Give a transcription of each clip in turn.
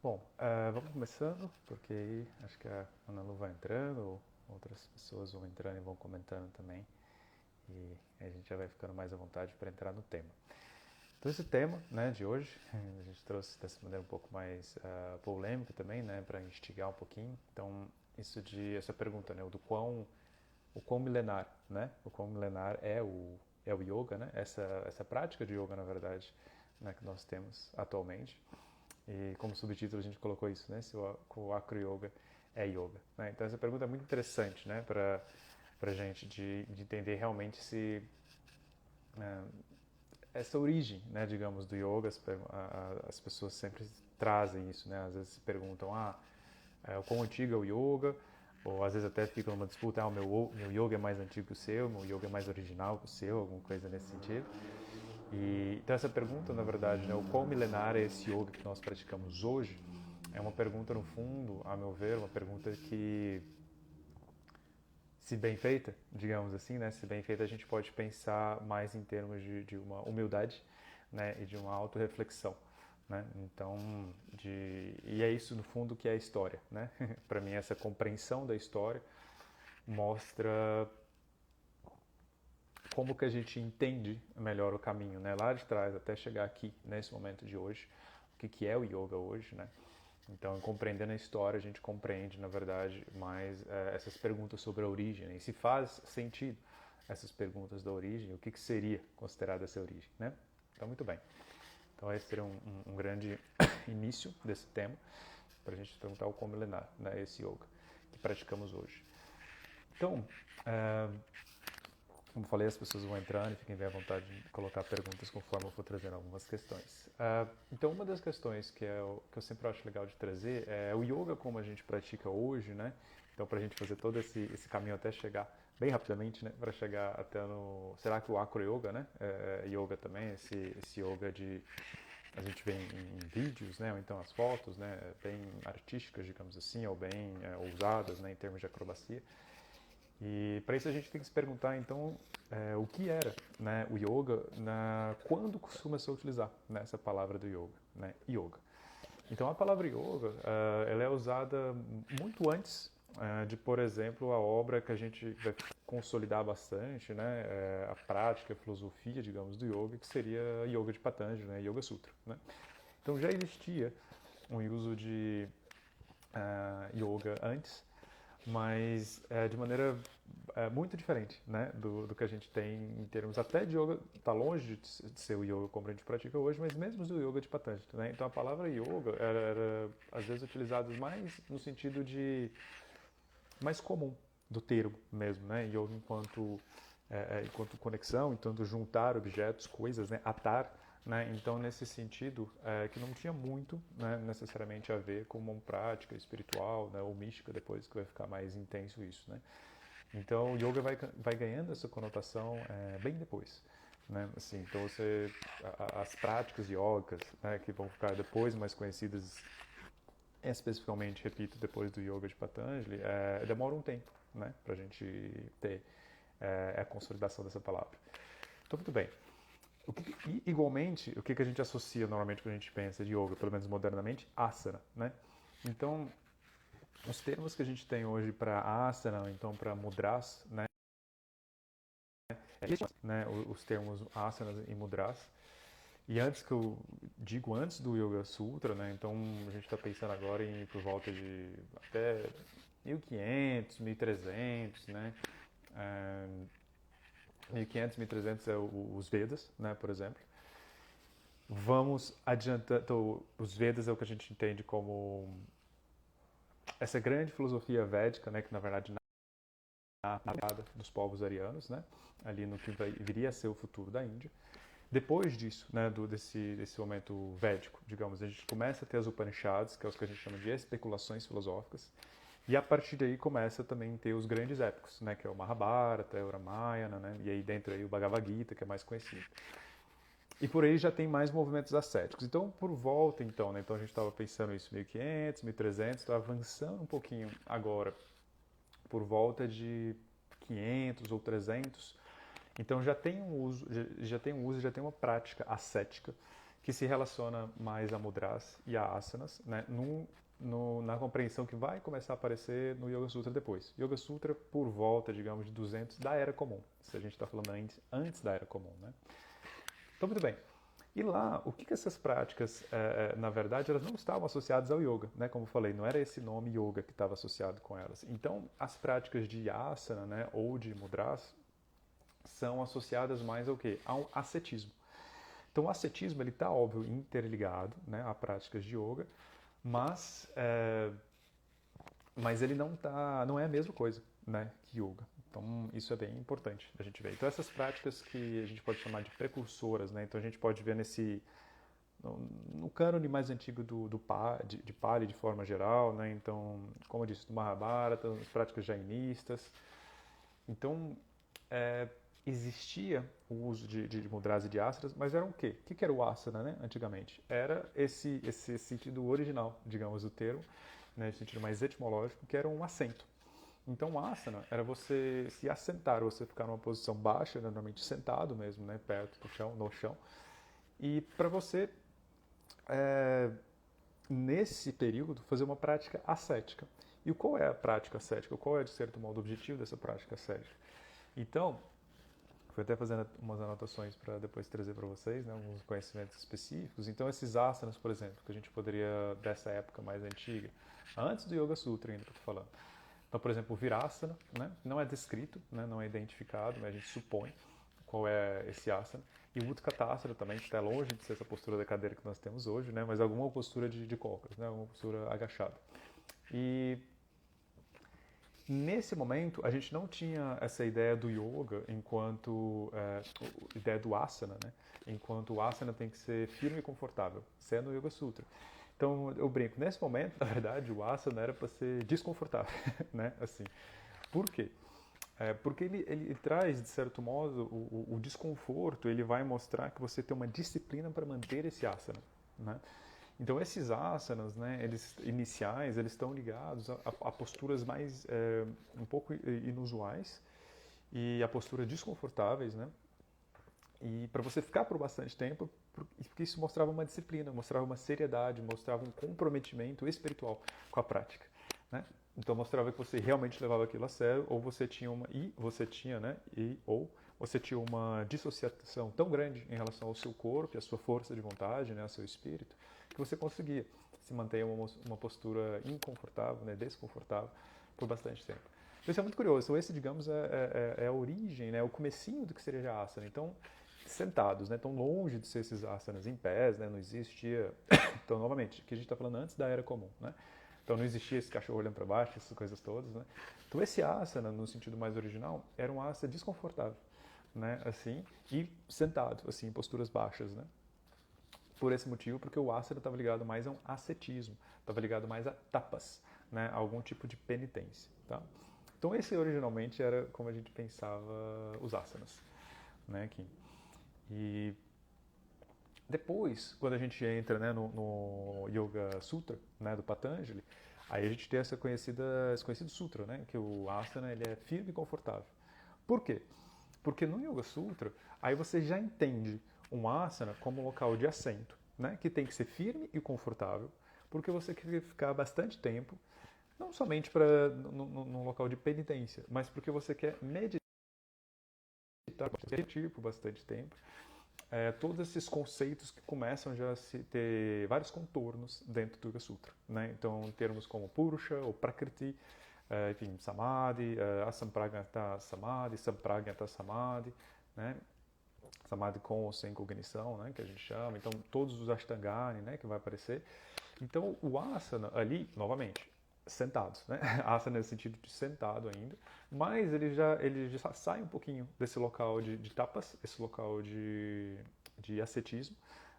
Bom, vamos começando, porque aí acho que a Ana Lu vai entrando, outras pessoas vão entrando e vão comentando também, e a gente já vai ficando mais à vontade para entrar no tema. Então esse tema, né, de hoje, a gente trouxe dessa maneira um pouco mais polêmica também, né, para instigar um pouquinho. Então essa pergunta, né, o quão milenar, né, o quão milenar é o yoga, né, essa prática de yoga na verdade, né, que nós temos atualmente. E como subtítulo a gente colocou isso, né? Se o Acro Yoga é yoga. Né? Então essa pergunta é muito interessante, né? Para gente de entender realmente se essa origem, né? Digamos, do yoga, as pessoas sempre trazem isso, né? Às vezes se perguntam, o quão antigo é o yoga? Ou às vezes até fica numa disputa, meu yoga é mais antigo que o seu, meu yoga é mais original que o seu, alguma coisa nesse sentido. Então essa pergunta, na verdade, né, o quão milenar é esse yoga que nós praticamos hoje, é uma pergunta, no fundo, a meu ver, uma pergunta que, se bem feita, digamos assim, né, se bem feita, a gente pode pensar mais em termos de uma humildade, né, e de uma autorreflexão. Né? Então, e é isso, no fundo, que é a história. Né? Para mim, essa compreensão da história mostra como que a gente entende melhor o caminho, né? Lá de trás até chegar aqui, nesse momento de hoje, o que é o yoga hoje, né? Então, compreendendo a história, a gente compreende, na verdade, mais essas perguntas sobre a origem, né? E se faz sentido essas perguntas da origem, o que seria considerado essa origem, né? Então, muito bem. Então, esse seria um grande início desse tema, para a gente perguntar o como milenar, né? Esse yoga que praticamos hoje. Então, como falei, as pessoas vão entrando e fiquem bem à vontade de colocar perguntas conforme eu for trazendo algumas questões. Então, uma das questões que eu sempre acho legal de trazer é o yoga como a gente pratica hoje, né? Então, para a gente fazer todo esse caminho até chegar, bem rapidamente, né? Para chegar até no... Será que o Acro Yoga, né? Yoga também, esse yoga de... A gente vê em vídeos, né? Ou então as fotos, né? Bem artísticas, digamos assim, ou bem ousadas, né? Em termos de acrobacia. E para isso a gente tem que se perguntar, então, o que era, né, o yoga, quando costuma se utilizar, né, essa palavra do yoga, né, yoga. Então a palavra yoga, ela é usada muito antes de, por exemplo, a obra que a gente vai consolidar bastante, né, a prática, a filosofia, digamos, do yoga, que seria Yoga de Patanjali, né, Yoga Sutra. Né? Então já existia um uso de yoga antes, mas de maneira muito diferente, né, do que a gente tem em termos até de yoga. Está longe de ser o yoga como a gente pratica hoje, mas mesmo do yoga de Patanjali. Né? Então a palavra yoga era às vezes utilizada mais no sentido de mais comum do termo mesmo, né? Yoga enquanto conexão, enquanto juntar objetos, coisas, né? Atar. Né? Então, nesse sentido, que não tinha muito, né, necessariamente a ver com uma prática espiritual, né, ou mística, depois que vai ficar mais intenso isso. Né? Então, o yoga vai ganhando essa conotação bem depois. Né? Assim, então, as práticas yogicas, né, que vão ficar depois mais conhecidas, especificamente, repito, depois do yoga de Patanjali, demora um tempo, né, para a gente ter a consolidação dessa palavra. Então, muito bem. Igualmente, o que a gente associa normalmente quando a gente pensa de yoga, pelo menos modernamente? Asana, né? Então, os termos que a gente tem hoje para asana, então para mudras, né, os termos asanas e mudras. E antes que eu digo antes do Yoga Sutra, né? Então a gente está pensando agora em por volta de até 1500, 1300, né? 1500, 1300 é os Vedas, né, por exemplo. Vamos adiantando, então, os Vedas é o que a gente entende como essa grande filosofia védica, né, que na verdade nasce dos povos arianos, né, ali no que viria a ser o futuro da Índia. Depois disso, né, desse momento védico, digamos, a gente começa a ter as Upanishads, que é os que a gente chama de especulações filosóficas, e a partir daí começa também a ter os grandes épicos, né, que é o Mahabharata, o Ramayana, né, e aí dentro aí o Bhagavad Gita, que é mais conhecido. E por aí já tem mais movimentos ascéticos. Então, por volta, então, né, então a gente estava pensando isso 1500, 1300, está avançando um pouquinho agora, por volta de 500 ou 300. Então já tem um uso, já tem uma prática ascética que se relaciona mais a mudras e a asanas, né, na compreensão que vai começar a aparecer no Yoga Sutra depois. Yoga Sutra por volta, digamos, de 200 da Era Comum, se a gente está falando antes da Era Comum, né? Então, muito bem. E lá, o que essas práticas, na verdade, elas não estavam associadas ao yoga, né? Como eu falei, não era esse nome yoga que estava associado com elas. Então, as práticas de asana, né, ou de mudras, são associadas mais ao quê? Ao ascetismo. Então, o ascetismo, ele está, óbvio, interligado, né, a práticas de yoga, mas ele não é a mesma coisa, né, que yoga. Então, isso é bem importante a gente ver. Então, essas práticas que a gente pode chamar de precursoras, né? Então, a gente pode ver no cânone mais antigo de Pali, de forma geral, né? Então, como eu disse, do Mahabharata, as práticas jainistas. Então, existia o uso de mudras e de asanas, mas era o quê? O que era o asana, né, antigamente? Era esse sentido original, digamos, do termo, né, esse sentido mais etimológico, que era um assento. Então, asana era você se assentar, você ficar numa posição baixa, normalmente sentado mesmo, né, perto do chão, no chão, e para você, nesse período, fazer uma prática ascética. E qual é a prática ascética? Qual é, de certo modo, o objetivo dessa prática ascética? Então, fui até fazendo umas anotações para depois trazer para vocês, né, alguns conhecimentos específicos. Então, esses asanas, por exemplo, que a gente poderia, dessa época mais antiga, antes do Yoga Sutra ainda que eu estou falando. Então, por exemplo, o Virasana, né, não é descrito, né, não é identificado, mas a gente supõe qual é esse asana. E o Utkatasana também, que está longe de ser essa postura da cadeira que nós temos hoje, né, mas alguma postura de cócoras, né, alguma postura agachada. E nesse momento, a gente não tinha essa ideia do yoga enquanto ideia do asana, né? Enquanto o asana tem que ser firme e confortável, sendo o Yoga Sutra. Então, eu brinco, nesse momento, na verdade, o asana era para ser desconfortável, né? Assim, por quê? Porque ele traz, de certo modo, o desconforto, ele vai mostrar que você tem uma disciplina para manter esse asana, né? Então, esses asanas, né, iniciais, eles estão ligados a posturas mais, um pouco inusuais e a posturas desconfortáveis, né? E para você ficar por bastante tempo, porque isso mostrava uma disciplina, mostrava uma seriedade, mostrava um comprometimento espiritual com a prática, né? Então, mostrava que você realmente levava aquilo a sério, ou você tinha você tinha uma dissociação tão grande em relação ao seu corpo e à sua força de vontade, né, ao seu espírito, que você conseguia se manter em uma postura inconfortável, né, desconfortável, por bastante tempo. Então, isso é muito curioso. Então, esse, digamos, é a origem, né, o comecinho do que seria a asana. Então, sentados, né, tão longe de ser esses asanas em pés, né, não existia... Então, novamente, aqui a gente está falando antes da Era Comum, né? Então, não existia esse cachorro olhando para baixo, essas coisas todas, né? Então, esse asana, no sentido mais original, era um asana desconfortável, né, assim, e sentado, assim, em posturas baixas, né? Por esse motivo, porque o asana estava ligado mais a um ascetismo, estava ligado mais a tapas, né, a algum tipo de penitência, tá? Então, esse originalmente era como a gente pensava os asanas, né, aqui. E depois, quando a gente entra, né, no Yoga Sutra, né, do Patanjali, aí a gente tem esse conhecido sutra, né, que o asana ele é firme e confortável. Por quê? Porque no Yoga Sutra, aí você já entende um asana como um local de assento, né, que tem que ser firme e confortável, porque você quer ficar bastante tempo, não somente num local de penitência, mas porque você quer meditar, refletir por bastante tempo. Todos esses conceitos que começam já a ter vários contornos dentro do Yoga Sutra, né? Então, termos como Purusha ou Prakriti, enfim, Samadhi, Asampragnata Samadhi, Sampragnata Samadhi, né? Samadhi com ou sem cognição, né? Que a gente chama. Então, todos os Ashtangani, né? Que vai aparecer. Então, o asana ali, novamente, sentados, né? Asana nesse sentido de sentado ainda, mas ele já sai um pouquinho desse local de tapas, esse local de ascetismo,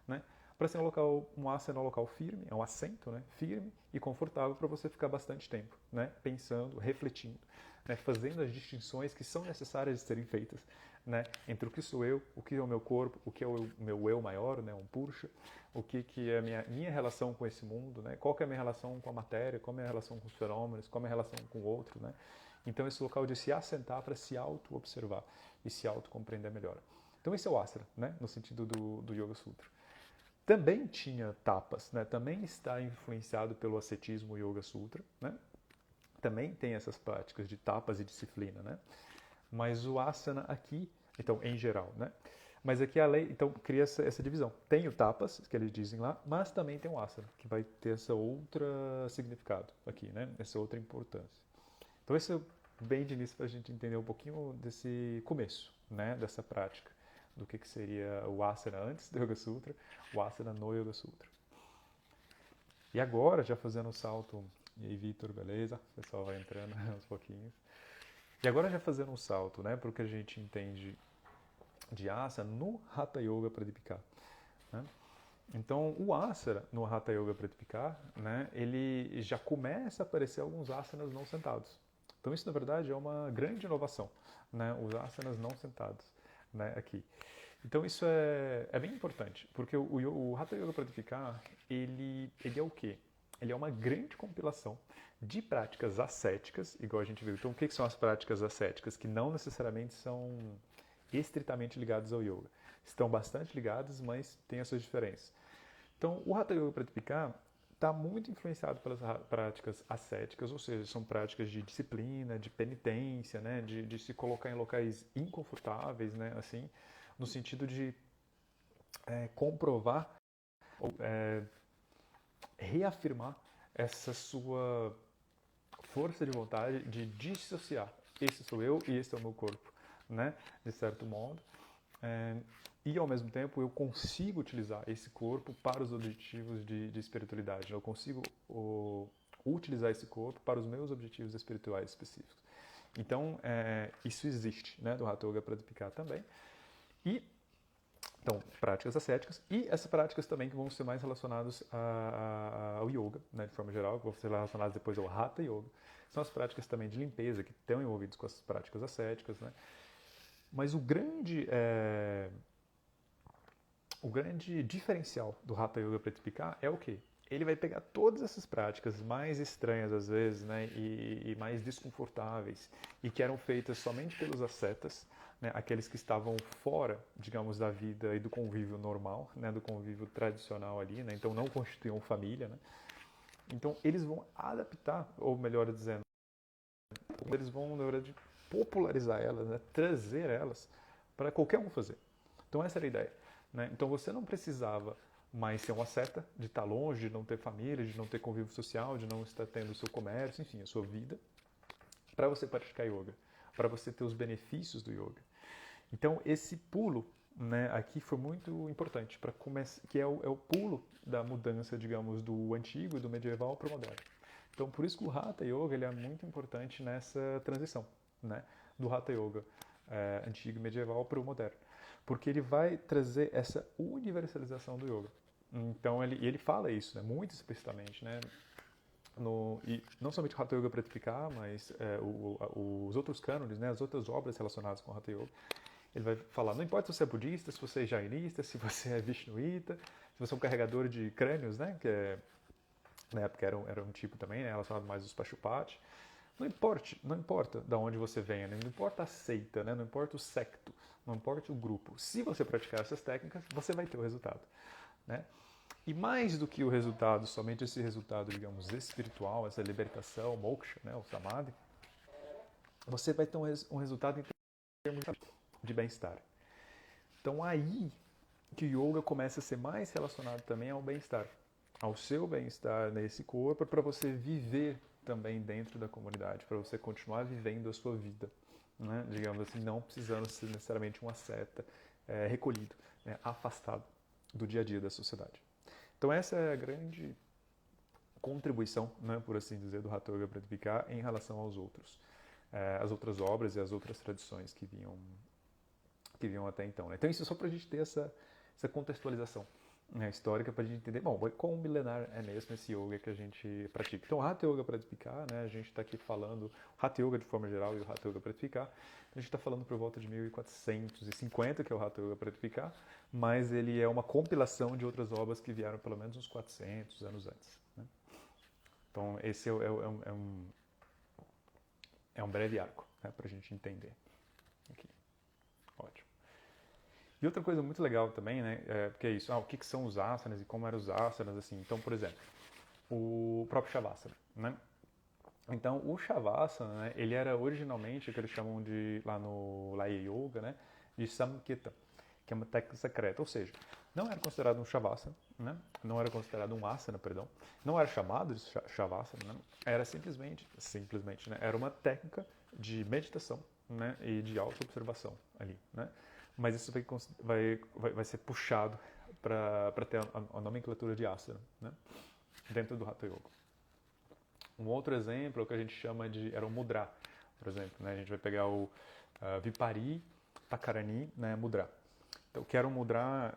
né? Para ser um asana é um local firme, é um assento, né? Firme e confortável para você ficar bastante tempo, né? Pensando, refletindo, né? Fazendo as distinções que são necessárias de serem feitas, né? Entre o que sou eu, o que é o meu corpo, o que é o meu eu maior, né? Um Purusha, o que é a minha relação com esse mundo, né? Qual que é a minha relação com a matéria, qual é a minha relação com os fenômenos, qual é a minha relação com o outro, né? Então, esse local de se assentar para se auto-observar e se auto-compreender melhor. Então, esse é o asana, né? No sentido do Yoga Sutra. também tinha tapas, né? Também está influenciado pelo ascetismo Yoga Sutra, né? Também tem essas práticas de tapas e disciplina, né? Mas o asana aqui, então, em geral, né? Mas aqui a lei, então, cria essa divisão. Tem o tapas, que eles dizem lá, mas também tem o asana, que vai ter essa outra significado aqui, né? Essa outra importância. Então, esse é bem de início para a gente entender um pouquinho desse começo, né? Dessa prática, do que seria o asana antes do Yoga Sutra, o asana no Yoga Sutra. E agora, já fazendo o salto, e aí, Vitor, beleza? O pessoal vai entrando aos pouquinhos. E agora já fazendo um salto, né, para o que a gente entende de asana no Hatha Yoga Pradipika, né? Então, o asana no Hatha Yoga Pradipika, né, ele já começa a aparecer alguns asanas não sentados. Então, isso na verdade é uma grande inovação, né, os asanas não sentados, né, aqui. Então, isso é bem importante, porque o Hatha Yoga Pradipika, ele é o quê? Ele é uma grande compilação de práticas ascéticas, igual a gente viu. Então, o que são as práticas ascéticas? Que não necessariamente são estritamente ligadas ao yoga. Estão bastante ligadas, mas têm as suas diferenças. Então, o Hatha Yoga Pradipika está muito influenciado pelas práticas ascéticas, ou seja, são práticas de disciplina, de penitência, né, de se colocar em locais inconfortáveis, né, assim, no sentido de comprovar, reafirmar essa sua força de vontade de dissociar. Esse sou eu e esse é o meu corpo, né? De certo modo. E ao mesmo tempo eu consigo utilizar esse corpo para os objetivos de espiritualidade. Eu consigo utilizar esse corpo para os meus objetivos espirituais específicos. Então, isso existe, né? Do Hatha Yoga Pradipika também. E então, práticas ascéticas e essas práticas também que vão ser mais relacionadas ao yoga, né, de forma geral, que vão ser relacionadas depois ao Hatha Yoga. São as práticas também de limpeza que estão envolvidas com as práticas ascéticas, né? Mas o grande diferencial do Hatha Yoga Pradipika é o quê? Ele vai pegar todas essas práticas mais estranhas às vezes, né, e mais desconfortáveis e que eram feitas somente pelos ascetas, né, aqueles que estavam fora, digamos, da vida e do convívio normal, né, do convívio tradicional ali, né, então não constituíam família, né. Então eles vão adaptar, ou melhor dizendo, eles vão, na verdade, popularizar elas, né, trazer elas para qualquer um fazer. Então essa era a ideia, né. Então você não precisava mais ser um asceta, de estar longe, de não ter família, de não ter convívio social, de não estar tendo o seu comércio, enfim, a sua vida, para você praticar yoga, para você ter os benefícios do yoga. Então, esse pulo, né, aqui foi muito importante, para começar, que é o pulo da mudança, digamos, do antigo, do medieval para o moderno. Então, por isso que o Hatha Yoga ele é muito importante nessa transição, né, do Hatha Yoga antigo e medieval para o moderno, porque ele vai trazer essa universalização do yoga. Então, ele fala isso, né, muito explicitamente, né, e não somente o Hatha Yoga Pradipika, mas os outros cânones, né, as outras obras relacionadas com o Hatha Yoga. Ele vai falar, não importa se você é budista, se você é jainista, se você é vishnuíta, se você é um carregador de crânios, né, que na época era um tipo também, né, relacionado mais aos Pashupati. Não importa de onde você venha, né, não importa a seita, né, não importa o secto, não importa o grupo. Se você praticar essas técnicas, você vai ter o resultado, né? E mais do que o resultado, somente esse resultado, digamos, espiritual, essa libertação, moksha, né, o samadhi, você vai ter um resultado em termos de bem-estar. Então aí que o yoga começa a ser mais relacionado também ao bem-estar, ao seu bem-estar nesse corpo, para você viver também dentro da comunidade, para você continuar vivendo a sua vida, né? Digamos assim, não precisando ser necessariamente um asceta recolhido, né? Afastado do dia a dia da sociedade. Então essa é a grande contribuição, né, por assim dizer, do Hatha Yoga Pradipika em relação aos outros, as outras obras e as outras tradições que vinham até então, né? Então isso é só para a gente ter essa contextualização, né, histórica, para a gente entender, bom, quão milenar é mesmo esse yoga que a gente pratica. Então, o Hatha Yoga Pradipika, né, a gente está aqui falando, Hatha Yoga de forma geral e o Hatha Yoga Pradipika, a gente está falando por volta de 1450, que é o Hatha Yoga Pradipika, mas ele é uma compilação de outras obras que vieram pelo menos uns 400 anos antes, né? Então, esse é um breve arco, né, para a gente entender aqui. Ótimo. E outra coisa muito legal também, né, porque é isso, o que são os asanas e como eram os asanas, assim. Então, por exemplo, o próprio Shavasana, né? Então, o Shavasana, né, ele era originalmente o que eles chamam de, lá no Laya Yoga, né, de Samkhita, que é uma técnica secreta, ou seja, não era considerado um Shavasana, né, não era considerado um Asana, perdão, não era chamado de Shavasana, né, era simplesmente, né, era uma técnica de meditação, né, e de auto-observação ali, né, mas isso vai ser puxado para ter a nomenclatura de Asana, né, dentro do Hatha Yoga. Um outro exemplo é o que a gente chama de, era o mudra, por exemplo, né? A gente vai pegar o Vipari, Takarani, né, mudra. Então, o que era um mudra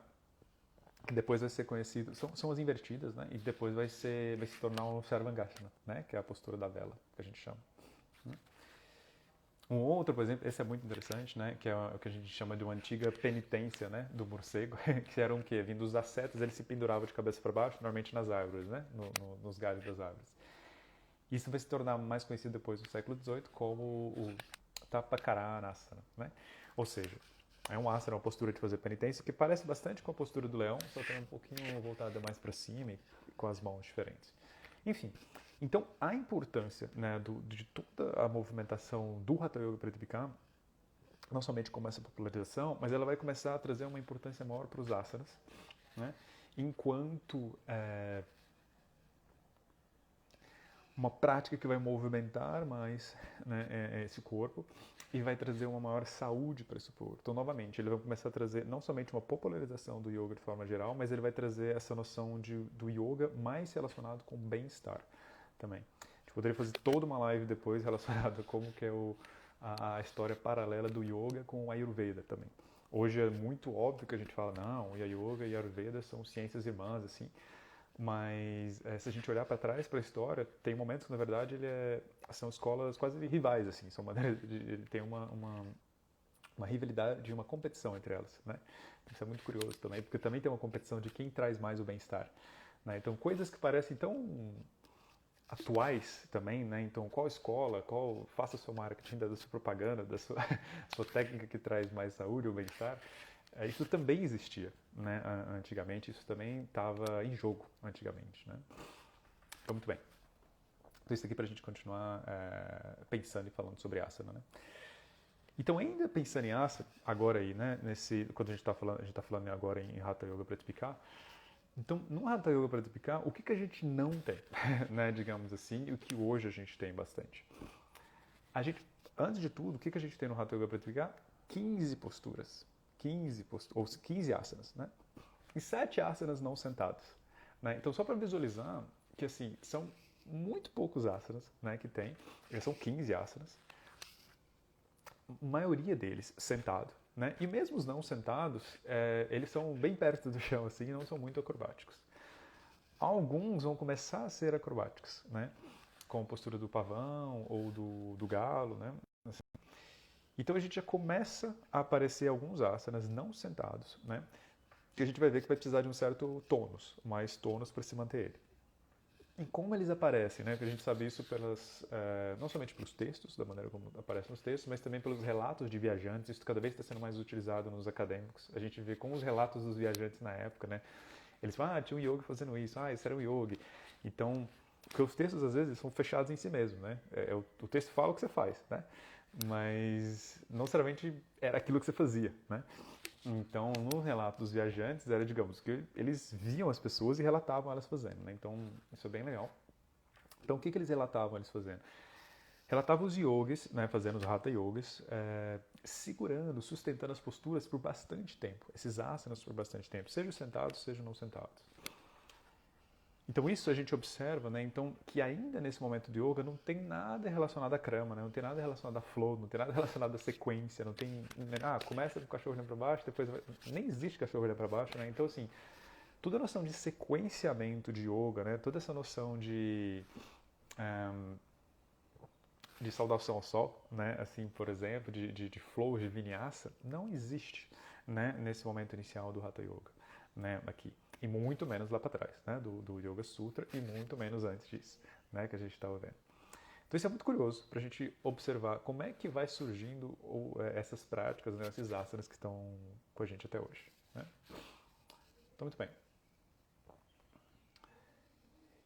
que depois vai ser conhecido, são as invertidas, né? E depois vai se tornar o Sarvangasana, né? Que é a postura da vela, que a gente chama. Um outro, por exemplo, esse é muito interessante, né? Que é o que a gente chama de uma antiga penitência, né? Do morcego, que era um quê? Vindo dos ascetas, ele se pendurava de cabeça para baixo, normalmente nas árvores, né? Nos galhos das árvores. Isso vai se tornar mais conhecido depois no século XVIII como o Tapakarana-asana, né? Ou seja, é um asana, uma postura de fazer penitência que parece bastante com a postura do leão, só que é um pouquinho voltada mais para cima e com as mãos diferentes. Enfim, então a importância, né, de toda a movimentação do Hatha Yoga Pratipika, não somente como essa popularização, mas ela vai começar a trazer uma importância maior para os asanas, né? Enquanto uma prática que vai movimentar mais, né, esse corpo e vai trazer uma maior saúde para esse corpo. Então, novamente, ele vai começar a trazer não somente uma popularização do yoga de forma geral, mas ele vai trazer essa noção do yoga mais relacionado com bem-estar também. A gente poderia fazer toda uma live depois relacionada a como que é a história paralela do yoga com o Ayurveda também. Hoje é muito óbvio que a gente fala, não, o Yoga e o Ayurveda são ciências irmãs, assim. Mas se a gente olhar para trás, para a história, tem momentos que, na verdade, são escolas quase rivais, assim. São maneiras ele tem uma rivalidade, uma competição entre elas, né? Isso é muito curioso também, porque também tem uma competição de quem traz mais o bem-estar, né? Então, coisas que parecem tão atuais também, né? Então, qual escola, faça seu marketing da sua propaganda, da sua, sua técnica que traz mais saúde ou bem-estar. Isso também existia, né? Antigamente, isso também estava em jogo antigamente, né? Então, muito bem. Então, isso aqui para a gente continuar pensando e falando sobre asana, né? Então, ainda pensando em asana, agora aí, né? Quando a gente está falando agora em Hatha Yoga Pratipika. Então, no Hatha Yoga Pratipika, o que a gente não tem, né? Digamos assim, e o que hoje a gente tem bastante? Antes de tudo, o que a gente tem no Hatha Yoga Pratipika? 15 posturas. 15 asanas, né? E 7 asanas não sentados, né? Então, só para visualizar que, assim, são muito poucos asanas, né, que tem. São 15 asanas. A maioria deles sentado, né? E mesmo os não sentados, eles são bem perto do chão, assim, e não são muito acrobáticos. Alguns vão começar a ser acrobáticos, né? Com a postura do pavão ou do galo, né? Então a gente já começa a aparecer alguns asanas não sentados, né? E a gente vai ver que vai precisar de um certo tônus, mais tônus para se manter ele. E como eles aparecem, né? Porque a gente sabe isso não somente pelos textos, da maneira como aparecem nos textos, mas também pelos relatos de viajantes. Isso cada vez está sendo mais utilizado nos acadêmicos. A gente vê com os relatos dos viajantes na época, né? Eles falam, tinha um yogi fazendo isso, esse era um yogi. Então, porque os textos às vezes são fechados em si mesmo, né? O texto fala o que você faz, né? Mas não necessariamente era aquilo que você fazia, né? Então, no relato dos viajantes, era, digamos, que eles viam as pessoas e relatavam elas fazendo, né? Então, isso é bem legal. Então, o que eles relatavam eles fazendo? Relatavam os yogis, né, fazendo os hatha yogas, segurando, sustentando as posturas por bastante tempo. Esses asanas por bastante tempo, seja sentados, seja não sentados. Então isso a gente observa, né? Então que ainda nesse momento de yoga não tem nada relacionado à krama, né? Não tem nada relacionado a flow, não tem nada relacionado à sequência, não tem, começa com o cachorro olhando para baixo, depois nem existe cachorro olhando para baixo, né? Então assim, toda a noção de sequenciamento de yoga, né? Toda essa noção de saudação ao sol, né? Assim, por exemplo, de flow, de vinyasa, não existe, né? Nesse momento inicial do Hatha Yoga, né? Aqui. E muito menos lá para trás, né? Do Yoga Sutra e muito menos antes disso, né? Que a gente estava vendo. Então isso é muito curioso para a gente observar como é que vai surgindo essas práticas, né, esses asanas que estão com a gente até hoje. Né? Então, muito bem.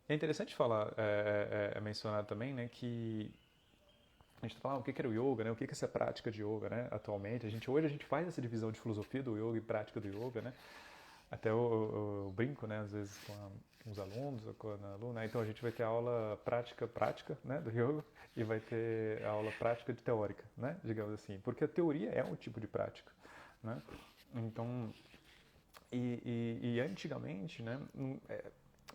É interessante falar, mencionar também, né, que a gente está falando o que era o yoga, né, o que é essa prática de yoga, né, atualmente. Hoje a gente faz essa divisão de filosofia do yoga e prática do yoga, né. Até eu brinco, né, às vezes com os alunos, ou com a aluna, né? Então a gente vai ter aula prática, né, do yoga, e vai ter aula prática de teórica, né, digamos assim, porque a teoria é um tipo de prática, né. Então, antigamente, né,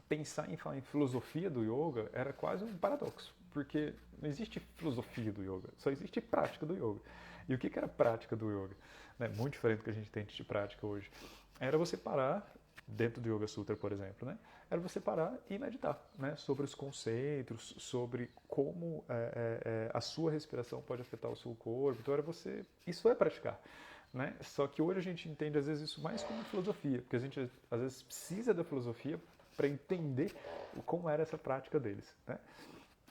pensar em falar em filosofia do yoga era quase um paradoxo, porque não existe filosofia do yoga, só existe prática do yoga. E o que era a prática do yoga? Né, muito diferente do que a gente tem de prática hoje. Era você parar, dentro do Yoga Sutra, por exemplo, né? Era você parar e meditar, né? Sobre os conceitos, sobre como a sua respiração pode afetar o seu corpo. Então isso é praticar. Né? Só que hoje a gente entende às vezes isso mais como filosofia, porque a gente às vezes precisa da filosofia para entender como era essa prática deles. Né?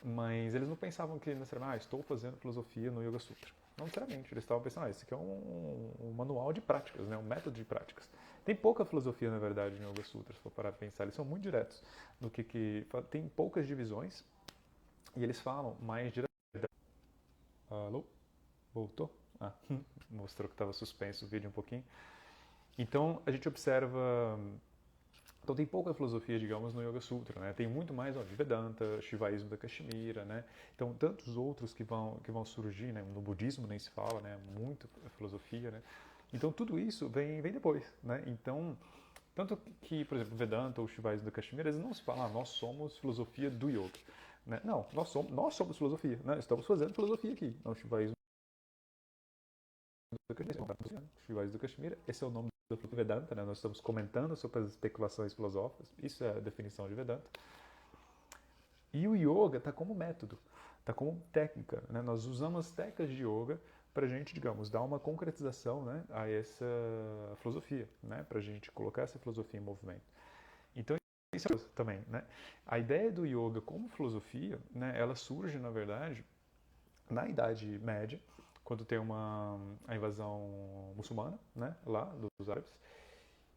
Mas eles não pensavam que necessariamente, estou fazendo filosofia no Yoga Sutra. Não necessariamente, eles estavam pensando, esse aqui é um manual de práticas, né? Um método de práticas. Tem pouca filosofia, na verdade, no Yoga Sutra, se for parar para pensar. Eles são muito diretos no tem poucas divisões e eles falam mais diretamente. Alô? Voltou? Mostrou que estava suspenso o vídeo um pouquinho. Então, a gente observa... Então, tem pouca filosofia, digamos, no Yoga Sutra, né? Tem muito mais de Vedanta, Shivaísmo da Kashmira, né? Então, tantos outros que vão surgir, né? No budismo nem se fala, né? Muito filosofia, né? Então, tudo isso vem depois, né? Então, tanto que, por exemplo, Vedanta ou Shivaísmo da Kashmira, eles não se falam, nós somos filosofia do yoga. Né? Não, nós somos filosofia, né? Estamos fazendo filosofia aqui. Não, Shivaísmo do Kashmira. Shivaísmo do Kashmira, esse é o nome do Vedanta, né? Nós estamos comentando sobre as especulações filosóficas, isso é a definição de Vedanta. E o yoga está como método, está como técnica, né? Nós usamos as técnicas de yoga para a gente, digamos, dar uma concretização, né, a essa filosofia, né, para a gente colocar essa filosofia em movimento. Então, isso é também, né? A ideia do yoga como filosofia, né, ela surge, na verdade, na Idade Média, quando tem a invasão muçulmana, né, lá dos árabes.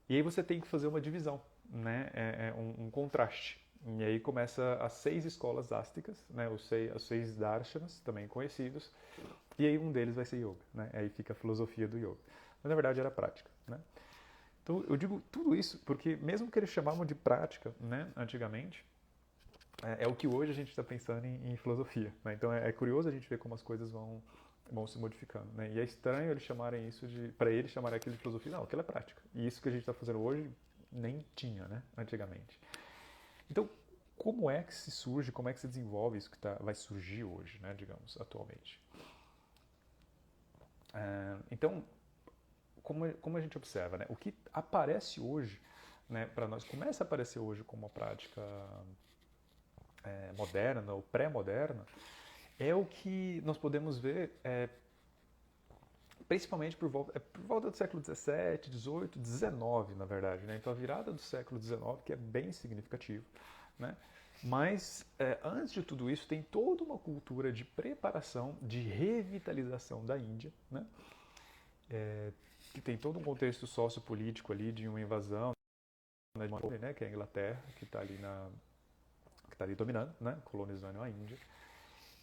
E aí você tem que fazer uma divisão, né, um contraste. E aí começa as 6 escolas ásticas, né, os 6 darshanas, também conhecidos, e aí um deles vai ser yoga, né, aí fica a filosofia do yoga. Mas na verdade era prática, né. Então eu digo tudo isso porque mesmo que eles chamavam de prática, né, antigamente, é o que hoje a gente está pensando em filosofia, né. Então é curioso a gente ver como as coisas vão se modificando, né? E é estranho eles chamarem isso para eles chamarem aquilo de filosofia, não, aquilo é prática. E isso que a gente está fazendo hoje nem tinha, né, antigamente. Então, como é que se surge, como é que se desenvolve isso que vai surgir hoje, né, digamos, atualmente? Então, como a gente observa, né, o que aparece hoje, né, para nós, começa a aparecer hoje como uma prática moderna ou pré-moderna, é o que nós podemos ver principalmente por volta do século XVII, XVIII, XIX, na verdade. Né? Então, a virada do século XIX, que é bem significativo. Né? Mas, antes de tudo isso, tem toda uma cultura de preparação, de revitalização da Índia, né? Que tem todo um contexto sociopolítico ali de uma invasão, né? Que é a Inglaterra, que está ali dominando, né? Colonizando a Índia.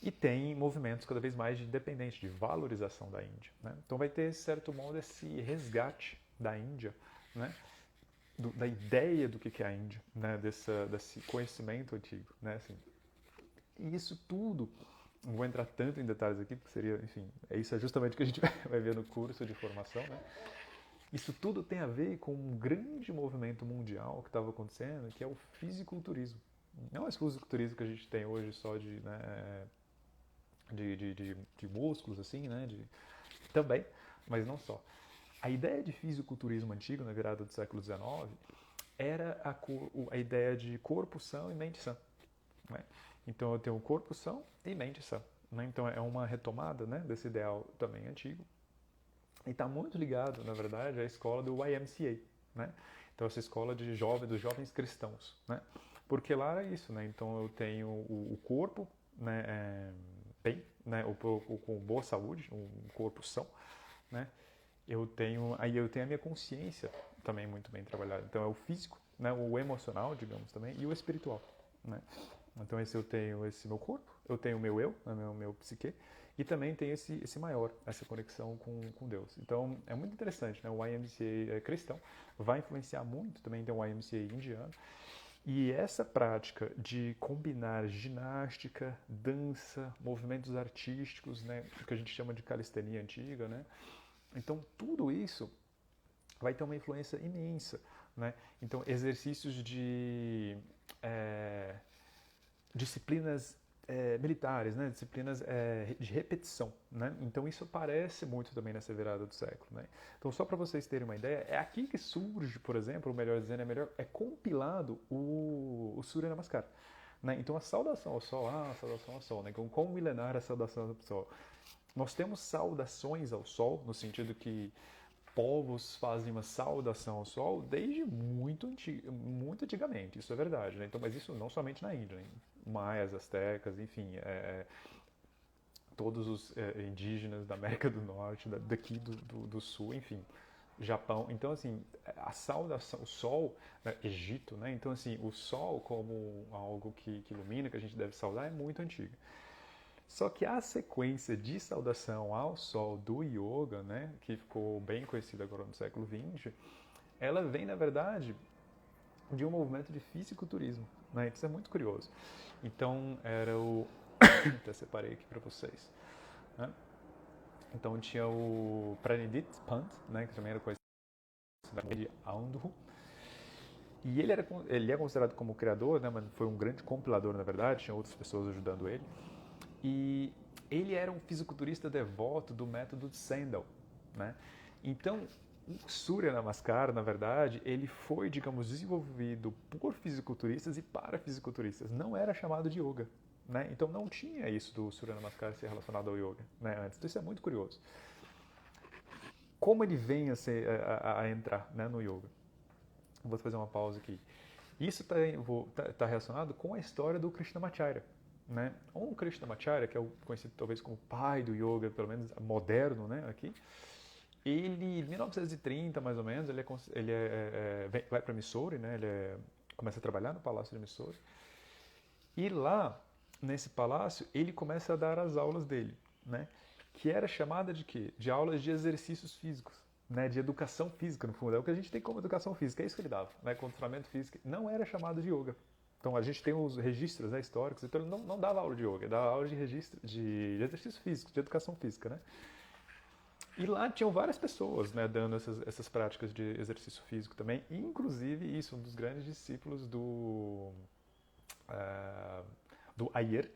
E tem movimentos cada vez mais de independência, de valorização da Índia. Né? Então vai ter, de certo modo, esse resgate da Índia, né? Da ideia do que é a Índia, né? Desse conhecimento antigo. Né? Assim, e isso tudo, não vou entrar tanto em detalhes aqui, porque seria, enfim, isso é justamente o que a gente vai ver no curso de formação. Né? Isso tudo tem a ver com um grande movimento mundial que estava acontecendo, que é o fisiculturismo. Não é esse fisiculturismo que a gente tem hoje só de... Né, de músculos, assim, né? Também, mas não só. A ideia de fisiculturismo antigo, na virada do século XIX, era a ideia de corpo são e mente sã. Né? Então eu tenho corpo são e mente sã. Né? Então é uma retomada, né, desse ideal também antigo. E está muito ligado, na verdade, à escola do YMCA. Né? Então essa escola dos jovens cristãos. Né? Porque lá era isso. Né? Então eu tenho o corpo né, bem, né, ou com boa saúde, um corpo são, né, eu tenho a minha consciência também muito bem trabalhada. Então é o físico, né, o emocional, digamos também, e o espiritual, né. Então eu tenho esse meu corpo, eu tenho o meu eu, né, meu psique, e também tenho esse maior, essa conexão com Deus. Então é muito interessante, né? O YMCA cristão vai influenciar muito, também tem o YMCA indiano. E essa prática de combinar ginástica, dança, movimentos artísticos, né, o que a gente chama de calistenia antiga, né? Então tudo isso vai ter uma influência imensa, né? Então exercícios de disciplinas militares, né? Disciplinas de repetição, né? Então isso aparece muito também nessa virada do século, né? Então só para vocês terem uma ideia, é aqui que surge, por exemplo, ou melhor dizendo, é compilado o Surya Namaskar, né? Então a saudação ao sol, saudação ao sol, né? Então, como milenar a saudação ao sol? Nós temos saudações ao sol, no sentido que povos fazem uma saudação ao sol desde muito antigamente, isso é verdade, né? Então, mas isso não somente na Índia, né? Maias, astecas, enfim, todos os indígenas da América do Norte, daqui do Sul, enfim, Japão. Então, assim, a saudação, o sol, né, Egito, né? Então, assim, o sol como algo que ilumina, que a gente deve saudar, é muito antiga. Só que a sequência de saudação ao sol do yoga, né, que ficou bem conhecida agora no século XX, ela vem, na verdade, de um movimento de fisiculturismo, né? Isso é muito curioso. Então, era o... Até separei aqui para vocês. Né? Então, tinha o Pranidhit Pant, né, que também era conhecido de Aundhu. E ele é considerado como o criador, né, mas foi um grande compilador, na verdade, tinha outras pessoas ajudando ele. E ele era um fisiculturista devoto do método de Sandel, né? Então, o Surya Namaskar, na verdade, ele foi, digamos, desenvolvido por fisiculturistas e para fisiculturistas. Não era chamado de yoga, né? Então não tinha isso do Surya Namaskar ser relacionado ao yoga, né? Antes. Então isso é muito curioso. Como ele vem a entrar, né, no yoga? Vou fazer uma pausa aqui. Isso está relacionado com a história do Krishnamacharya, né? O Krishnamacharya, que é conhecido talvez como pai do yoga, pelo menos moderno, né, aqui, ele, em 1930 mais ou menos, vai para Mysore, né, começa a trabalhar no Palácio de Mysore, e lá, nesse palácio, ele começa a dar as aulas dele, né, que era chamada de quê? De aulas de exercícios físicos, né, de educação física, no fundo. É o que a gente tem como educação física, é isso que ele dava, né, condicionamento físico. Não era chamado de yoga. Então a gente tem os registros, né, históricos, então ele não dava aula de yoga, dava aula de registro, de exercício físico, de educação física, né. E lá tinham várias pessoas, né, dando essas práticas de exercício físico também, inclusive isso, um dos grandes discípulos do Iyer,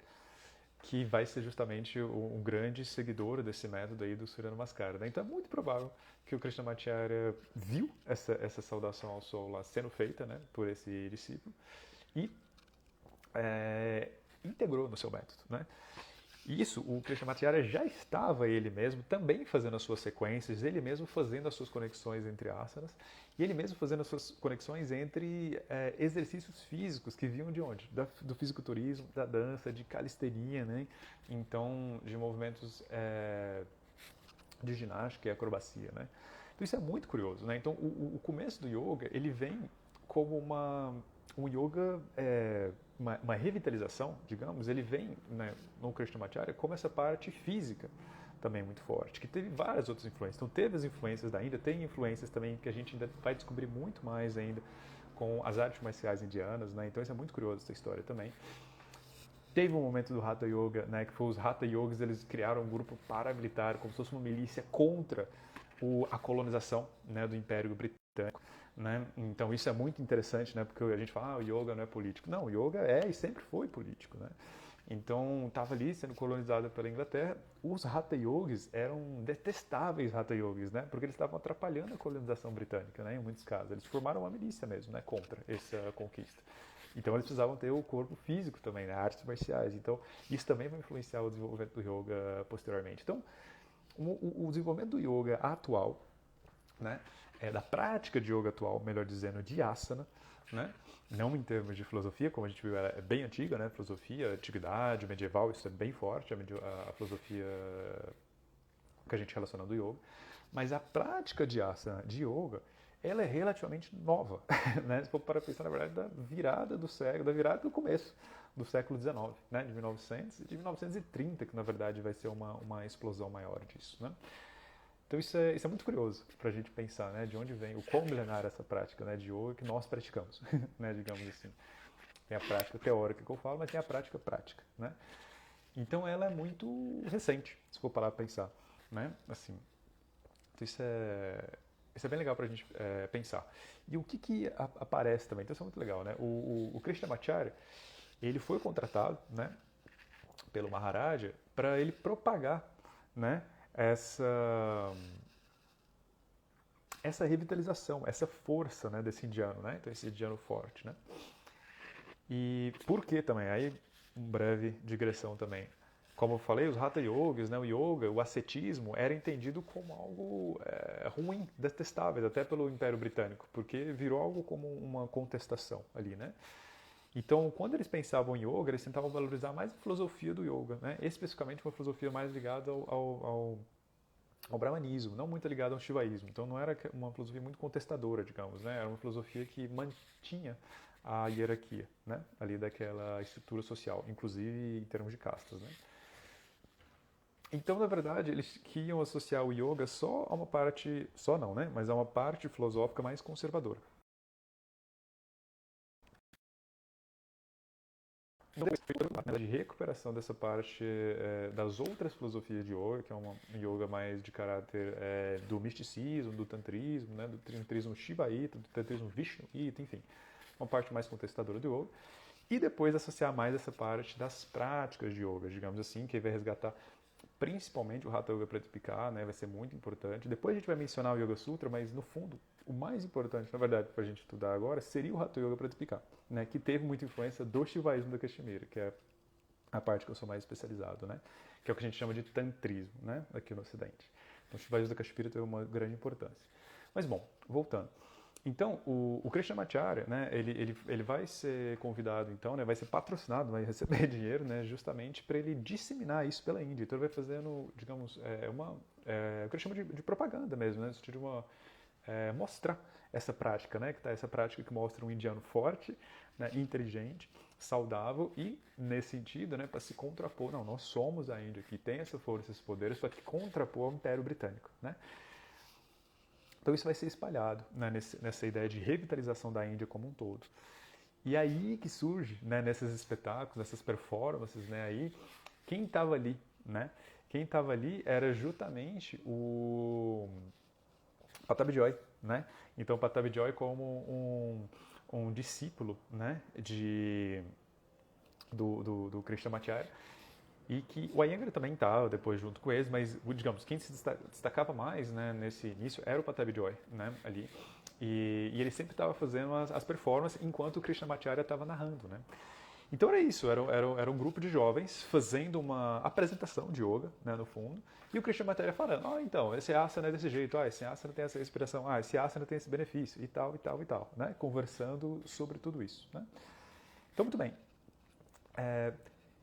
que vai ser justamente um grande seguidor desse método aí do Surya Namaskar, né? Então é muito provável que o Krishnamacharya viu essa saudação ao sol lá sendo feita, né, por esse discípulo e integrou no seu método, né? Isso, o Krishnamacharya já estava ele mesmo também fazendo as suas sequências, ele mesmo fazendo as suas conexões entre asanas, e ele mesmo fazendo as suas conexões entre exercícios físicos que vinham de onde? Do fisiculturismo, da dança, de calistenia, né? Então, de movimentos de ginástica e acrobacia, né? Então isso é muito curioso, né? Então o começo do yoga, ele vem como um yoga, uma revitalização, digamos, ele vem, né, no Krishnamacharya como essa parte física também muito forte, que teve várias outras influências. Então teve as influências da Índia, tem influências também que a gente ainda vai descobrir muito mais ainda com as artes marciais indianas, né? Então isso é muito curioso, essa história também. Teve um momento do Hatha Yoga, né, que foi os Hatha Yogis, eles criaram um grupo paramilitar, como se fosse uma milícia contra a colonização, né, do Império Britânico. Né? Então isso é muito interessante, né, porque a gente fala, o yoga não é político. Não, o yoga é e sempre foi político. Né? Então estava ali sendo colonizado pela Inglaterra. Os Hatha Yogis eram detestáveis Hatha Yogis, né, porque eles estavam atrapalhando a colonização britânica, né, em muitos casos. Eles formaram uma milícia mesmo, né, contra essa conquista. Então eles precisavam ter o corpo físico também, né, artes marciais. Então isso também vai influenciar o desenvolvimento do yoga posteriormente. Então o desenvolvimento do yoga atual, né, da prática de yoga atual, melhor dizendo, de asana, né? Não em termos de filosofia, como a gente viu, ela é bem antiga, né? Filosofia, antiguidade, medieval, isso é bem forte, a filosofia que a gente relaciona do yoga. Mas a prática de asana, de yoga, ela é relativamente nova, né? Se for para pensar, na verdade, da virada do século, da virada do começo do século XIX, né? De 1900 e de 1930, que na verdade vai ser uma explosão maior disso, né? Então isso é muito curioso para a gente pensar, né? De onde vem, o quão milenar essa prática, né, de yoga que nós praticamos, né? Digamos assim. Tem a prática teórica que eu falo, mas tem a prática prática, né? Então ela é muito recente, se for parar para pensar, né? Assim, então isso é bem legal para a gente pensar. E o que aparece também? Então isso é muito legal, né? O Krishnamacharya, ele foi contratado, né, pelo Maharaja para ele propagar, né, essa revitalização, essa força, né, desse indiano, né? Então esse indiano forte, né? E por que também? Aí um breve digressão também. Como eu falei, os Hatha Yogis, né, o yoga, o ascetismo, era entendido como algo ruim, detestável, até pelo Império Britânico, porque virou algo como uma contestação ali, né? Então, quando eles pensavam em yoga, eles tentavam valorizar mais a filosofia do yoga, né? Especificamente uma filosofia mais ligada ao brahmanismo, não muito ligada ao shivaísmo. Então, não era uma filosofia muito contestadora, digamos, né? Era uma filosofia que mantinha a hierarquia, né, ali daquela estrutura social, inclusive em termos de castas, né? Então, na verdade, eles queriam associar o yoga só a uma parte, só não, né, mas a uma parte filosófica mais conservadora. Então, de recuperação dessa parte das outras filosofias de yoga, que é uma yoga mais de caráter do misticismo, do tantrismo, né, do tantrismo shivaíta, do tantrismo vishnuíta, enfim, uma parte mais contestadora do yoga. E depois associar mais essa parte das práticas de yoga, digamos assim, que vai resgatar principalmente o Hatha Yoga Pratipika, né, vai ser muito importante. Depois a gente vai mencionar o Yoga Sutra, mas no fundo, o mais importante, na verdade, para a gente estudar agora, seria o Hatha Yoga Pratipika, né, que teve muita influência do Shivaísmo da Caxemira, que é a parte que eu sou mais especializado, né, que é o que a gente chama de tantrismo, né, aqui no Ocidente. Então, o Shivaísmo da Caxemira teve uma grande importância. Mas, bom, voltando. Então, o Krishnamacharya, né, ele vai ser convidado, então, né, vai ser patrocinado, vai receber dinheiro, né, justamente para ele disseminar isso pela Índia. Então, ele vai fazendo, digamos, o que eu chamo de propaganda mesmo, né, no sentido de mostrar essa prática, né, essa prática que mostra um indiano forte, né, inteligente, saudável e, nesse sentido, né, para se contrapor, não, nós somos a Índia que tem essa força, esses poderes para contrapor ao Império Britânico, né. Então isso vai ser espalhado, né, nessa ideia de revitalização da Índia como um todo. E aí que surge, né, nesses espetáculos, nessas performances, né, aí, quem estava ali, né? Quem estava ali era justamente o Patabi Joy, né? Então Patabi Joy como um discípulo, né, do Krishnamacharya, e que o Iyengar também estava depois junto com eles, mas, digamos, quem se destacava mais, né, nesse início era o Patabi Joy, né, ali. E ele sempre estava fazendo as performances enquanto o Krishnamacharya estava narrando, né. Então era isso, era um grupo de jovens fazendo uma apresentação de yoga, né, no fundo, e o Krishnamacharya falando, então, esse asana é desse jeito, esse asana tem essa inspiração, esse asana tem esse benefício, e tal, e tal, e tal, né, conversando sobre tudo isso, né. Então, muito bem.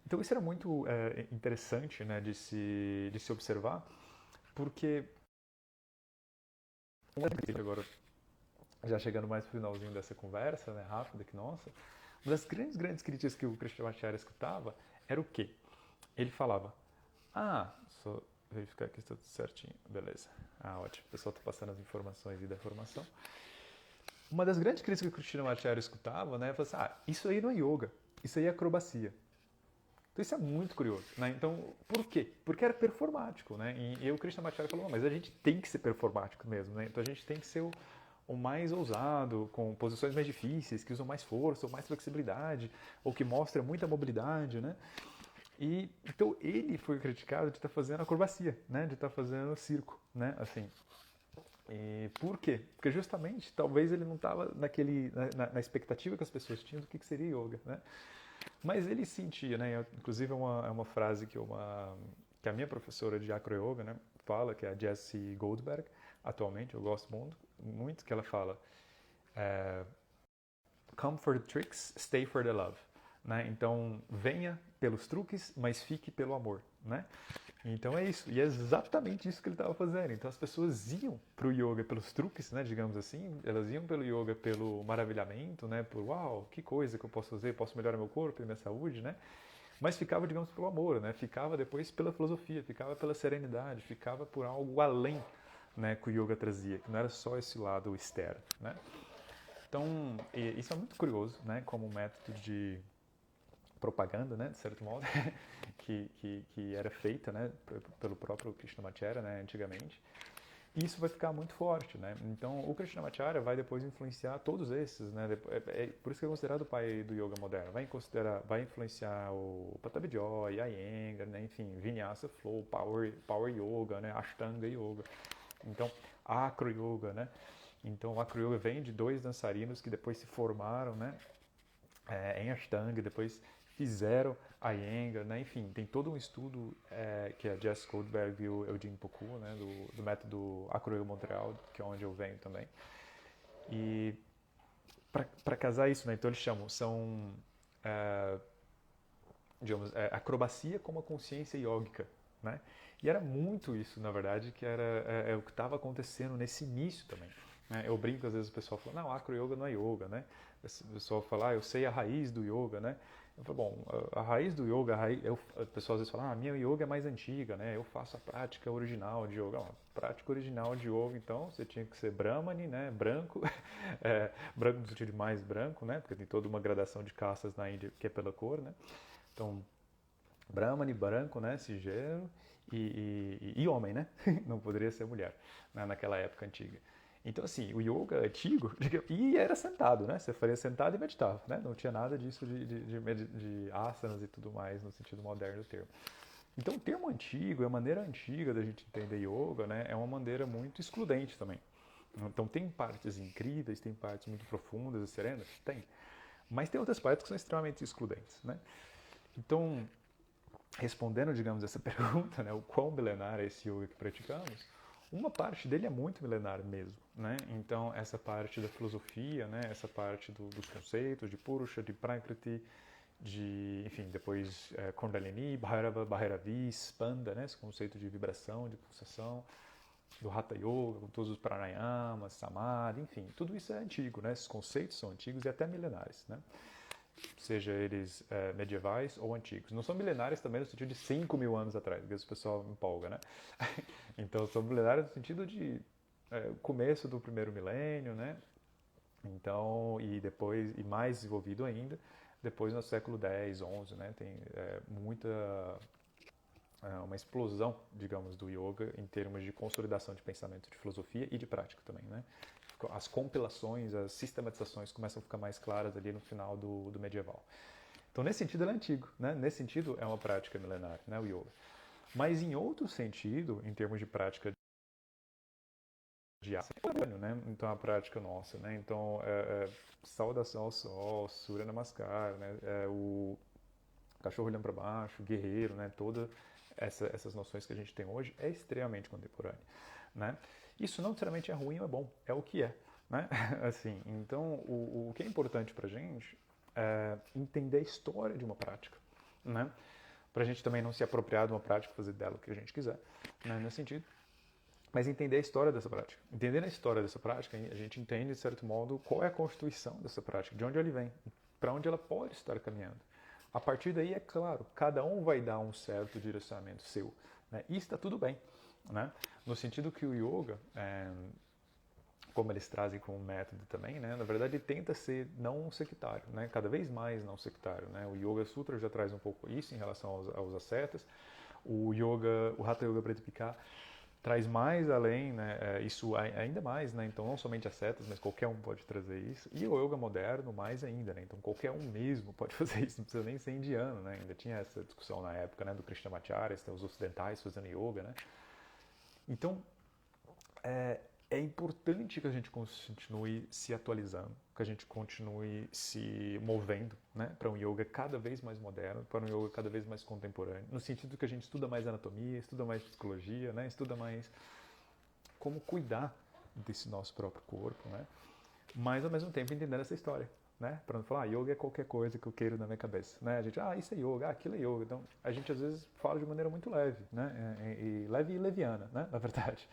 Então isso era muito interessante, né, de se observar, porque agora já chegando mais no finalzinho dessa conversa, né, rápida que nossa, uma das grandes críticas que o Krishnamacharya escutava era o quê? Ele falava, só verificar aqui se está tudo certinho, beleza, ótimo, o pessoal está passando as informações da formação. Uma das grandes críticas que o Krishnamacharya escutava, né, falava assim, isso aí não é yoga, isso aí é acrobacia. Então isso é muito curioso, né? Então, por quê? Porque era performático, né? E o Krishnamacharya falou, mas a gente tem que ser performático mesmo, né? Então a gente tem que ser o mais ousado, com posições mais difíceis, que usam mais força, ou mais flexibilidade, ou que mostra muita mobilidade, né? E então ele foi criticado de estar fazendo acrobacia, né? De estar fazendo circo, né? Assim. E por quê? Porque justamente, talvez ele não estava na expectativa que as pessoas tinham do que seria yoga, né? Mas ele sentia, né? Inclusive é uma frase que a minha professora de Acro Yoga, né, fala, que é a Jessie Goldberg, atualmente, eu gosto muito, que ela fala, come for the tricks, stay for the love. Né? Então, venha pelos truques, mas fique pelo amor. Né? Então é isso, e é exatamente isso que ele estava fazendo. Então as pessoas iam para o yoga pelos truques, né, digamos assim, elas iam pelo yoga pelo maravilhamento, né, por uau, que coisa que eu posso fazer, posso melhorar meu corpo e minha saúde, né? Mas ficava, digamos, pelo amor, né? Ficava depois pela filosofia, ficava pela serenidade, ficava por algo além, né, que o yoga trazia, que não era só esse lado externo, né? Então, isso é muito curioso, né, como método de propaganda, né, de certo modo, que era feita, né, pelo próprio Krishnamacharya, né, antigamente. E isso vai ficar muito forte, né? Então, o Krishnamacharya vai depois influenciar todos esses, né? Por isso que é considerado o pai do yoga moderno. Vai influenciar o Pattabhi Joy, Iyengar, né? Enfim, Vinyasa Flow, Power Yoga, né? Ashtanga Yoga. Então, Acro Yoga, né? Então, o Acro Yoga vem de dois dançarinos que depois se formaram, né? Em Ashtanga, depois fizeram a Iyengar, né? Enfim, tem todo um estudo que a Jess Goldberg e o Eugene Poku, né? do método Acro Yoga Montreal, que é onde eu venho também. E para casar isso, né? Então eles são digamos, acrobacia como a consciência yógica, né? E era muito isso, na verdade, que era o que estava acontecendo nesse início também. Né? Eu brinco, às vezes o pessoal fala, não, acro yoga não é yoga, né? O pessoal fala, eu sei a raiz do yoga, né? Eu falo, bom, a raiz do yoga, o pessoal às vezes fala, a minha yoga é mais antiga, né? Eu faço a prática original de yoga. Não, a prática original de yoga, então, você tinha que ser Brahmani, né? Branco, branco no sentido de mais branco, né? Porque tem toda uma gradação de castas na Índia que é pela cor, né? Então, Brahmani, branco, né? Cisgênero e homem, né? Não poderia ser mulher, né? Naquela época antiga. Então, assim, o yoga antigo, e era sentado, né? Você faria sentado e meditava, né? Não tinha nada disso de asanas e tudo mais, no sentido moderno do termo. Então, o termo antigo, a maneira antiga da gente entender yoga, né? É uma maneira muito excludente também. Então, tem partes incríveis, tem partes muito profundas e serenas? Tem. Mas tem outras partes que são extremamente excludentes, né? Então, respondendo, digamos, essa pergunta, né? O quão milenar é esse yoga que praticamos? Uma parte dele é muito milenar mesmo, né? Então, essa parte da filosofia, né? Essa parte dos conceitos de Purusha, de Prakriti, enfim, depois Kundalini, Bhairava, Bhairavi, Spanda, né? Esse conceito de vibração, de pulsação, do Hatha Yoga, com todos os pranayamas, Samadhi, enfim, tudo isso é antigo, né? Esses conceitos são antigos e até milenares, né? Seja eles medievais ou antigos. Não são milenares também no sentido de 5.000 anos atrás, porque o pessoal empolga, né? Então, são milenares no sentido de começo do primeiro milênio, né? Então, e depois, e mais desenvolvido ainda, depois no século X, XI, né? Tem uma explosão, digamos, do yoga em termos de consolidação de pensamento, de filosofia e de prática também, né? As compilações, as sistematizações começam a ficar mais claras ali no final do medieval. Então, nesse sentido, ele é antigo, né? Nesse sentido, é uma prática milenar, né? O yoga. Mas, em outro sentido, em termos de prática de asana, né? Então, a prática nossa, né? Então, saudação ao sol, Surya Namaskar, né? O cachorro olhando para baixo, guerreiro, né? Todas essas noções que a gente tem hoje é extremamente contemporânea, né? Isso não necessariamente é ruim ou é bom, é o que é, né? Assim, então, o que é importante para a gente é entender a história de uma prática, né? Para a gente também não se apropriar de uma prática e fazer dela o que a gente quiser, né? Nesse sentido. Mas entender a história dessa prática. Entendendo a história dessa prática, a gente entende, de certo modo, qual é a constituição dessa prática, de onde ele vem, para onde ela pode estar caminhando. A partir daí, é claro, cada um vai dar um certo direcionamento seu, né? E está tudo bem, né? No sentido que o yoga, como eles trazem como método também, né? Na verdade, ele tenta ser não sectário, né? Cada vez mais não sectário, né? O Yoga Sutra já traz um pouco isso em relação aos ascetas. O Hatha Yoga Pratipika traz mais além, né, isso ainda mais, né, então não somente ascetas, mas qualquer um pode trazer isso, e o yoga moderno mais ainda, né, então qualquer um mesmo pode fazer isso, não precisa nem ser indiano, né, ainda tinha essa discussão na época, né, do Krishnamacharya, os ocidentais fazendo yoga, né, então é importante que a gente continue se atualizando, que a gente continue se movendo, né, para um yoga cada vez mais moderno, para um yoga cada vez mais contemporâneo, no sentido que a gente estuda mais anatomia, estuda mais psicologia, né, estuda mais como cuidar desse nosso próprio corpo, né, mas ao mesmo tempo entendendo essa história, né? Para não falar, yoga é qualquer coisa que eu queiro na minha cabeça, né? A gente, isso é yoga, aquilo é yoga. Então, a gente às vezes fala de maneira muito leve, né? E leve e leviana, né? Na verdade.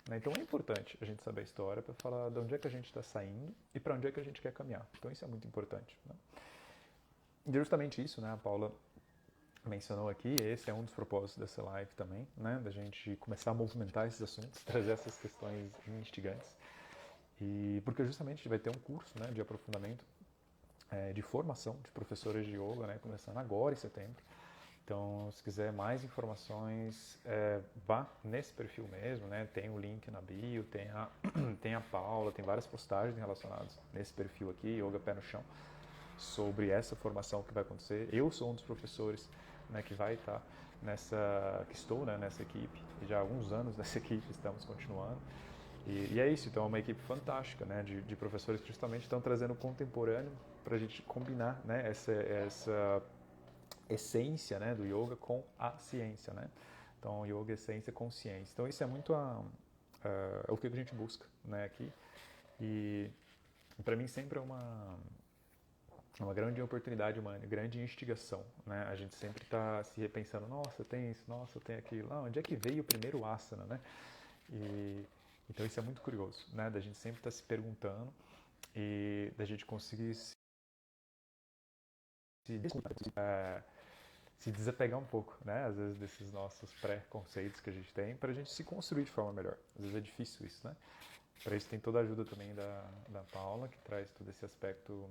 Né? Então, é importante a gente saber a história para falar de onde é que a gente está saindo e para onde é que a gente quer caminhar. Então, isso é muito importante, né? E justamente isso, né? A Paula mencionou aqui, esse é um dos propósitos dessa live também, né? Da gente começar a movimentar esses assuntos, trazer essas questões instigantes. E porque justamente a gente vai ter um curso, né, de aprofundamento, de formação de professores de yoga, né, começando agora em setembro. Então, se quiser mais informações, vá nesse perfil mesmo, né? Tem o link na bio, tem a Paula, tem várias postagens relacionadas nesse perfil aqui, Yoga Pé no Chão, sobre essa formação que vai acontecer. Eu sou um dos professores, né, que vai estar que estou, né, nessa equipe, e já há alguns anos nessa equipe, estamos continuando. E é isso, então é uma equipe fantástica, né, de professores que justamente estão trazendo o contemporâneo para a gente combinar, né, essa essência, né, do yoga com a ciência, né? Então, yoga, essência com ciência. Então, isso é muito é o que a gente busca, né, aqui. E para mim sempre é uma grande oportunidade, uma grande instigação, né? A gente sempre está se repensando, nossa, tem isso, nossa, tem aquilo. Onde é que veio o primeiro asana, né? E então isso é muito curioso, né? Da gente sempre estar se perguntando e da gente conseguir se desapegar um pouco, né? Às vezes desses nossos pré-conceitos que a gente tem, para a gente se construir de forma melhor. Às vezes é difícil isso, né? Para isso tem toda a ajuda também da Paula, que traz todo esse aspecto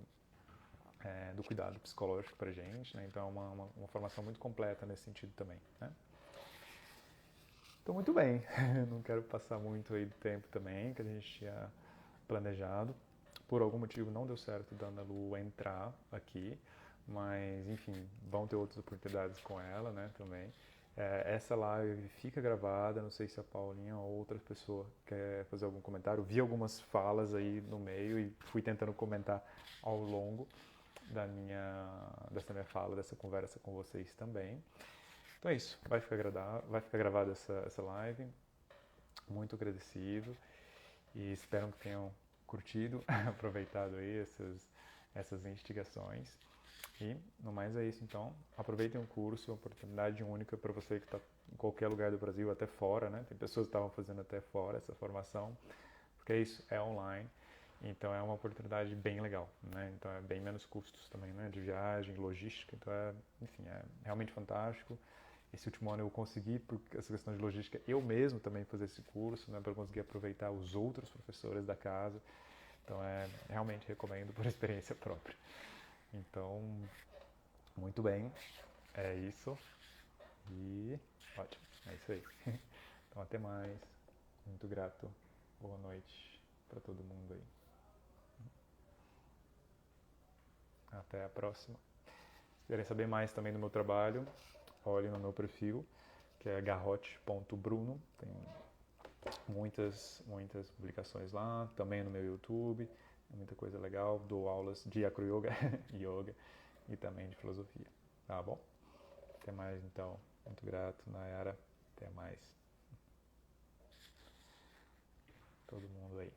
do cuidado psicológico para a gente, né? Então é uma formação muito completa nesse sentido também, né? Então, muito bem. Não quero passar muito aí do tempo também, que a gente tinha planejado. Por algum motivo não deu certo da Ana Lu entrar aqui, mas enfim, vão ter outras oportunidades com ela, né, também. Essa live fica gravada, não sei se a Paulinha ou outra pessoa quer fazer algum comentário. Vi algumas falas aí no meio e fui tentando comentar ao longo dessa minha fala, dessa conversa com vocês também. Então é isso, vai ficar gravada essa live. Muito agradecido e espero que tenham curtido, aproveitado aí essas instigações. E no mais é isso então. Aproveitem o curso, uma oportunidade única para você que está em qualquer lugar do Brasil, até fora, né? Tem pessoas que estavam fazendo até fora essa formação, porque é isso, é online. Então é uma oportunidade bem legal, né? Então é bem menos custos também, né? De viagem, logística, então enfim, é realmente fantástico. Esse último ano eu consegui, por essa questão de logística, eu mesmo também fazer esse curso, né? Para conseguir aproveitar os outros professores da casa. Então realmente recomendo por experiência própria. Então, muito bem, é isso. E ótimo, é isso aí. Então até mais. Muito grato. Boa noite para todo mundo aí. Até a próxima. Se quiserem saber mais também do meu trabalho, olhem no meu perfil, que é garrote.bruno. Tem muitas publicações lá, também no meu YouTube, muita coisa legal. Dou aulas de acroyoga, yoga e também de filosofia. Tá bom? Até mais então. Muito grato, Nayara. Até mais. Todo mundo aí.